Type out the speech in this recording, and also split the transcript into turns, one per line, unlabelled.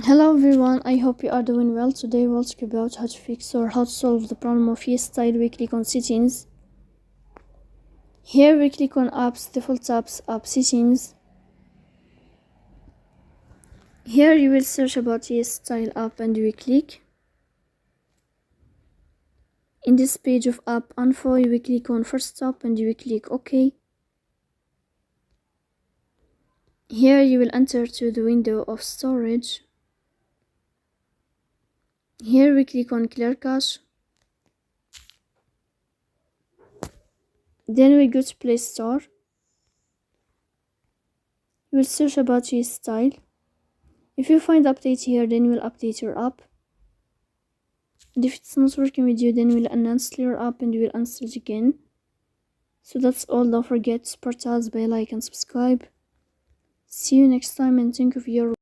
Hello everyone, I hope you are doing well. Today we'll talk about how to fix or how to solve the problem of YesStyle. We click on settings. Here we click on apps, default apps, app settings. Here you will search about YesStyle app and we click. In this page of app info you will click on first stop and you will click OK. Here you will enter to the window of storage. Here we click on clear cache. Then we go to Play Store. You will search about YesStyle. If you find update here, then you will update your app. And if it's not working with you, then we'll uninstall your app and you will install it again. So that's all. Don't forget to support us by like and subscribe. See you next time and thank you for your